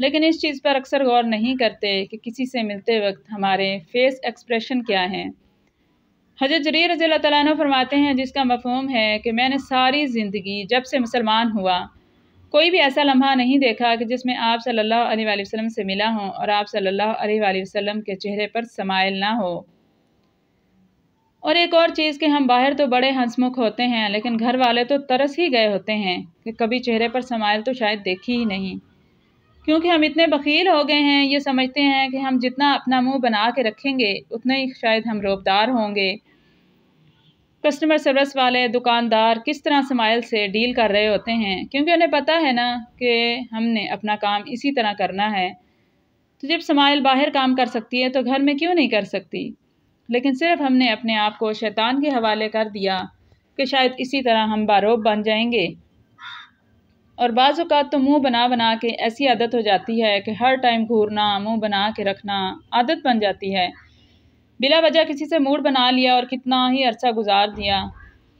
لیکن اس چیز پر اکثر غور نہیں کرتے کہ کسی سے ملتے وقت ہمارے فیس ایکسپریشن کیا ہیں۔ حضرت جریر رضی اللہ تعالیٰ عنہ فرماتے ہیں، جس کا مفہوم ہے کہ میں نے ساری زندگی جب سے مسلمان ہوا کوئی بھی ایسا لمحہ نہیں دیکھا کہ جس میں آپ صلی اللہ علیہ وآلہ وسلم سے ملا ہوں اور آپ صلی اللہ علیہ وآلہ وسلم کے چہرے پر سمائل نہ ہو۔ اور ایک اور چیز کہ ہم باہر تو بڑے ہنسمکھ ہوتے ہیں لیکن گھر والے تو ترس ہی گئے ہوتے ہیں کہ کبھی چہرے پر سمائل تو شاید دیکھی ہی نہیں، کیونکہ ہم اتنے بخیل ہو گئے ہیں، یہ سمجھتے ہیں کہ ہم جتنا اپنا منہ بنا کے رکھیں گے اتنا ہی شاید ہم روبدار ہوں گے۔ کسٹمر سروس والے، دکاندار کس طرح سمائل سے ڈیل کر رہے ہوتے ہیں، کیونکہ انہیں پتہ ہے نا کہ ہم نے اپنا کام اسی طرح کرنا ہے۔ تو جب سمائل باہر کام کر سکتی ہے تو گھر میں کیوں نہیں کر سکتی؟ لیکن صرف ہم نے اپنے آپ کو شیطان کے حوالے کر دیا کہ شاید اسی طرح ہم باروب بن جائیں گے، اور بعض اوقات تو منہ بنا بنا کے ایسی عادت ہو جاتی ہے کہ ہر ٹائم گھورنا، منہ بنا کے رکھنا عادت بن جاتی ہے۔ بلا وجہ کسی سے موڈ بنا لیا اور کتنا ہی عرصہ گزار دیا،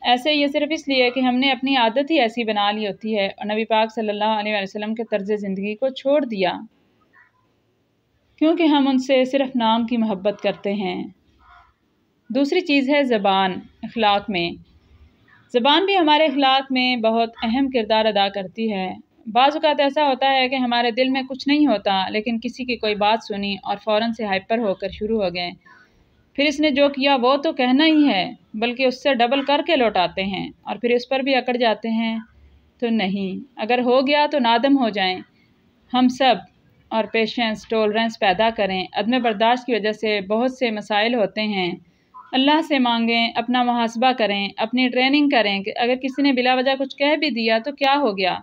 ایسے یہ صرف اس لیے کہ ہم نے اپنی عادت ہی ایسی بنا لی ہوتی ہے اور نبی پاک صلی اللہ علیہ وآلہ وسلم کے طرز زندگی کو چھوڑ دیا، کیونکہ ہم ان سے صرف نام کی محبت کرتے ہیں۔ دوسری چیز ہے زبان، اخلاق میں۔ زبان بھی ہمارے اخلاق میں بہت اہم کردار ادا کرتی ہے۔ بعض اوقات ایسا ہوتا ہے کہ ہمارے دل میں کچھ نہیں ہوتا لیکن کسی کی کوئی بات سنی اور فوراً سے ہائپر ہو کر شروع ہو گئے، پھر اس نے جو کیا وہ تو کہنا ہی ہے بلکہ اس سے ڈبل کر کے لوٹاتے ہیں اور پھر اس پر بھی اکڑ جاتے ہیں۔ تو نہیں، اگر ہو گیا تو نادم ہو جائیں ہم سب اور پیشنس، ٹولرنس پیدا کریں۔ عدم برداشت کی وجہ سے بہت سے مسائل ہوتے ہیں، اللہ سے مانگیں، اپنا محاسبہ کریں، اپنی ٹریننگ کریں کہ اگر کسی نے بلا وجہ کچھ کہہ بھی دیا تو کیا ہو گیا،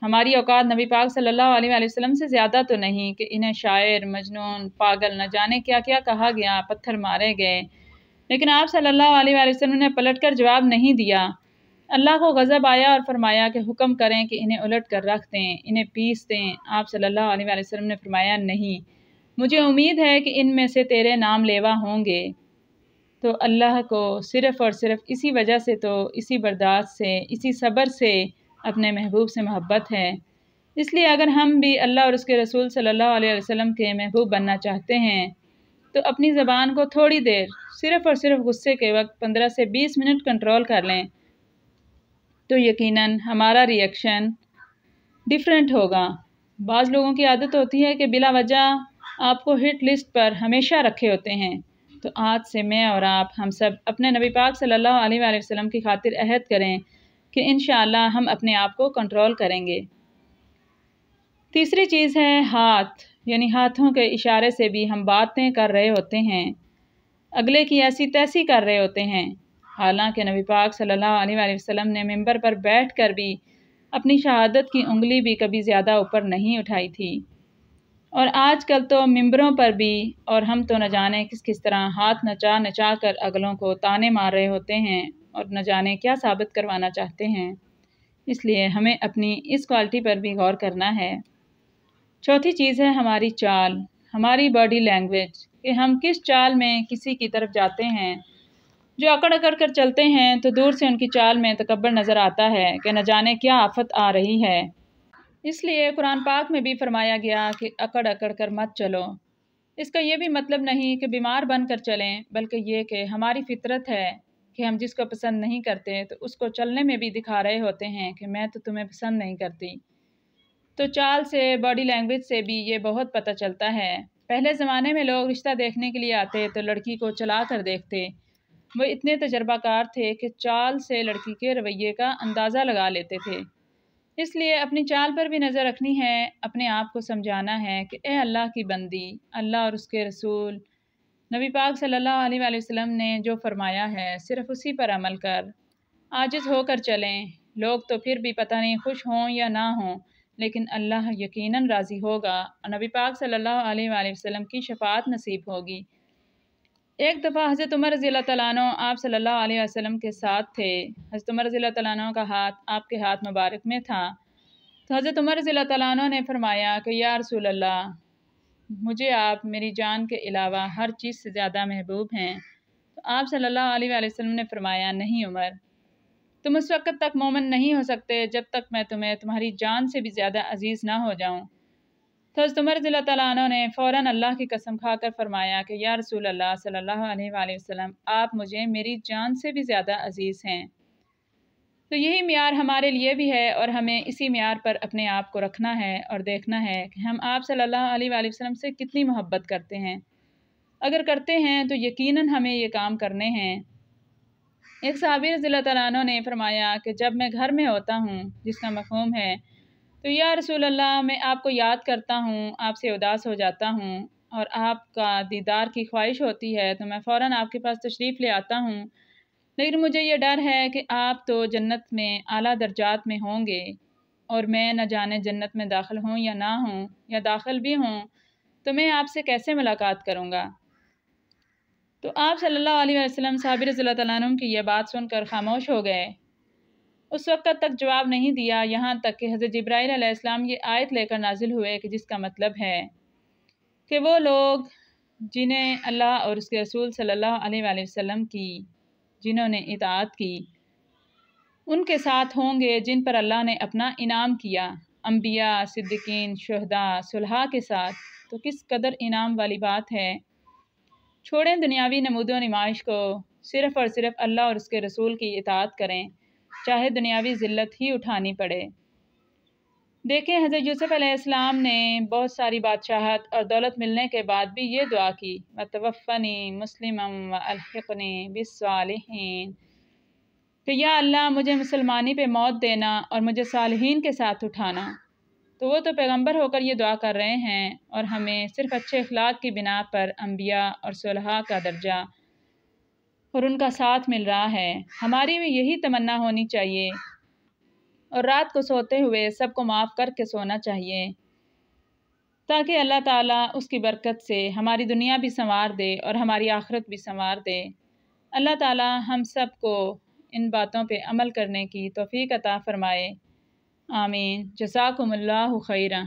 ہماری اوقات نبی پاک صلی اللہ علیہ وآلہ وسلم سے زیادہ تو نہیں کہ انہیں شاعر، مجنون، پاگل نہ جانے کیا کیا کہا گیا، پتھر مارے گئے، لیکن آپ صلی اللہ علیہ وآلہ وسلم نے پلٹ کر جواب نہیں دیا۔ اللہ کو غضب آیا اور فرمایا کہ حکم کریں کہ انہیں الٹ کر رکھ دیں، انہیں پیس دیں۔ آپ صلی اللہ علیہ وآلہ وسلم نے فرمایا نہیں، مجھے امید ہے کہ ان میں سے تیرے نام لیوا ہوں گے۔ تو اللہ کو صرف اور صرف اسی وجہ سے، تو اسی برداشت سے، اسی صبر سے اپنے محبوب سے محبت ہے۔ اس لیے اگر ہم بھی اللہ اور اس کے رسول صلی اللہ علیہ وسلم کے محبوب بننا چاہتے ہیں تو اپنی زبان کو تھوڑی دیر، صرف اور صرف غصے کے وقت 15 سے 20 منٹ کنٹرول کر لیں تو یقیناً ہمارا ری ایکشن ڈیفرنٹ ہوگا۔ بعض لوگوں کی عادت ہوتی ہے کہ بلا وجہ آپ کو ہٹ لسٹ پر ہمیشہ رکھے ہوتے ہیں، تو آج سے میں اور آپ، ہم سب اپنے نبی پاک صلی اللہ علیہ وآلہ وسلم کی خاطر عہد کریں کہ انشاءاللہ ہم اپنے آپ کو کنٹرول کریں گے۔ تیسری چیز ہے ہاتھ، یعنی ہاتھوں کے اشارے سے بھی ہم باتیں کر رہے ہوتے ہیں، اگلے کی ایسی تیسی کر رہے ہوتے ہیں، حالانکہ نبی پاک صلی اللہ علیہ وآلہ وسلم نے ممبر پر بیٹھ کر بھی اپنی شہادت کی انگلی بھی کبھی زیادہ اوپر نہیں اٹھائی تھی، اور آج کل تو ممبروں پر بھی اور ہم تو نہ جانے کس کس طرح ہاتھ نچا نچا کر اگلوں کو تانے مار رہے ہوتے ہیں اور نہ جانے کیا ثابت کروانا چاہتے ہیں۔ اس لیے ہمیں اپنی اس کوالٹی پر بھی غور کرنا ہے۔ چوتھی چیز ہے ہماری چال، ہماری باڈی لینگویج، کہ ہم کس چال میں کسی کی طرف جاتے ہیں۔ جو اکڑ اکڑ کر چلتے ہیں تو دور سے ان کی چال میں تکبر نظر آتا ہے کہ نہ جانے کیا آفت آ رہی ہے۔ اس لیے قرآن پاک میں بھی فرمایا گیا کہ اکڑ اکڑ کر مت چلو۔ اس کا یہ بھی مطلب نہیں کہ بیمار بن کر چلیں، بلکہ یہ کہ ہماری فطرت ہے کہ ہم جس کو پسند نہیں کرتے تو اس کو چلنے میں بھی دکھا رہے ہوتے ہیں کہ میں تو تمہیں پسند نہیں کرتی۔ تو چال سے، باڈی لینگویج سے بھی یہ بہت پتہ چلتا ہے۔ پہلے زمانے میں لوگ رشتہ دیکھنے کے لیے آتے تو لڑکی کو چلا کر دیکھتے، وہ اتنے تجربہ کار تھے کہ چال سے لڑکی کے رویے کا اندازہ لگا لیتے تھے۔ اس لیے اپنی چال پر بھی نظر رکھنی ہے، اپنے آپ کو سمجھانا ہے کہ اے اللہ کی بندی، اللہ اور اس کے رسول نبی پاک صلی اللہ علیہ وآلہ وسلم نے جو فرمایا ہے صرف اسی پر عمل کر، عاجز ہو کر چلیں۔ لوگ تو پھر بھی پتہ نہیں خوش ہوں یا نہ ہوں، لیکن اللہ یقیناً راضی ہوگا اور نبی پاک صلی اللہ علیہ وآلہ وسلم کی شفاعت نصیب ہوگی۔ ایک دفعہ حضرت عمر رضی اللہ تعالیٰ عنہ آپ صلی اللہ علیہ وسلم کے ساتھ تھے۔ حضرت عمر رضی اللہ تعالیٰ عنہ کا ہاتھ آپ کے ہاتھ مبارک میں تھا، تو حضرت عمر رضی اللہ تعالیٰ عنہ نے فرمایا کہ یا رسول اللہ، مجھے آپ میری جان کے علاوہ ہر چیز سے زیادہ محبوب ہیں۔ تو آپ صلی اللہ علیہ وآلہ وسلم نے فرمایا نہیں عمر، تم اس وقت تک مومن نہیں ہو سکتے جب تک میں تمہیں تمہاری جان سے بھی زیادہ عزیز نہ ہو جاؤں۔ تو حضرت عمر رضی اللہ تعالیٰ عنہ نے فوراً اللہ کی قسم کھا کر فرمایا کہ یا رسول اللہ صلی اللہ علیہ وآلہ وسلم، آپ مجھے میری جان سے بھی زیادہ عزیز ہیں۔ تو یہی معیار ہمارے لیے بھی ہے، اور ہمیں اسی معیار پر اپنے آپ کو رکھنا ہے اور دیکھنا ہے کہ ہم آپ صلی اللہ علیہ وآلہ وسلم سے کتنی محبت کرتے ہیں۔ اگر کرتے ہیں تو یقیناً ہمیں یہ کام کرنے ہیں۔ ایک صحابی رضی اللہ تعالیٰ عنہ نے فرمایا کہ جب میں گھر میں ہوتا ہوں، جس کا مفہوم ہے تو یا رسول اللہ، میں آپ کو یاد کرتا ہوں، آپ سے اداس ہو جاتا ہوں اور آپ کا دیدار کی خواہش ہوتی ہے تو میں فوراً آپ کے پاس تشریف لے آتا ہوں، لیکن مجھے یہ ڈر ہے کہ آپ تو جنت میں اعلیٰ درجات میں ہوں گے اور میں نہ جانے جنت میں داخل ہوں یا نہ ہوں، یا داخل بھی ہوں تو میں آپ سے کیسے ملاقات کروں گا۔ تو آپ صلی اللہ علیہ وسلم صحابی رضی اللہ تعالیٰ عنہ کی یہ بات سن کر خاموش ہو گئے۔ اس وقت تک جواب نہیں دیا، یہاں تک کہ حضرت جبرائیل علیہ السلام یہ آیت لے کر نازل ہوئے کہ جس کا مطلب ہے کہ وہ لوگ جنہیں اللہ اور اس کے رسول صلی اللہ علیہ وآلہ وسلم کی جنہوں نے اطاعت کی، ان کے ساتھ ہوں گے جن پر اللہ نے اپنا انعام کیا، انبیاء، صدیقین، شہداء، صلحاء کے ساتھ۔ تو کس قدر انعام والی بات ہے۔ چھوڑیں دنیاوی نمود و نمائش کو، صرف اور صرف اللہ اور اس کے رسول کی اطاعت کریں، چاہے دنیاوی ذلت ہی اٹھانی پڑے۔ دیکھیں حضرت یوسف علیہ السلام نے بہت ساری بادشاہت اور دولت ملنے کے بعد بھی یہ دعا کی، وَتَوَفَّنِي مُسْلِمًا وَأَلْحِقْنِي بِالصَّالِحِينَ، کہ یا اللہ مجھے مسلمانی پہ موت دینا اور مجھے صالحین کے ساتھ اٹھانا۔ تو وہ تو پیغمبر ہو کر یہ دعا کر رہے ہیں، اور ہمیں صرف اچھے اخلاق کی بنا پر انبیاء اور صلحاء کا درجہ اور ان کا ساتھ مل رہا ہے۔ ہماری بھی یہی تمنا ہونی چاہیے، اور رات کو سوتے ہوئے سب کو معاف کر کے سونا چاہیے، تاکہ اللہ تعالیٰ اس کی برکت سے ہماری دنیا بھی سنوار دے اور ہماری آخرت بھی سنوار دے۔ اللہ تعالیٰ ہم سب کو ان باتوں پہ عمل کرنے کی توفیق عطا فرمائے، آمین۔ جزاکم اللہ خیرا۔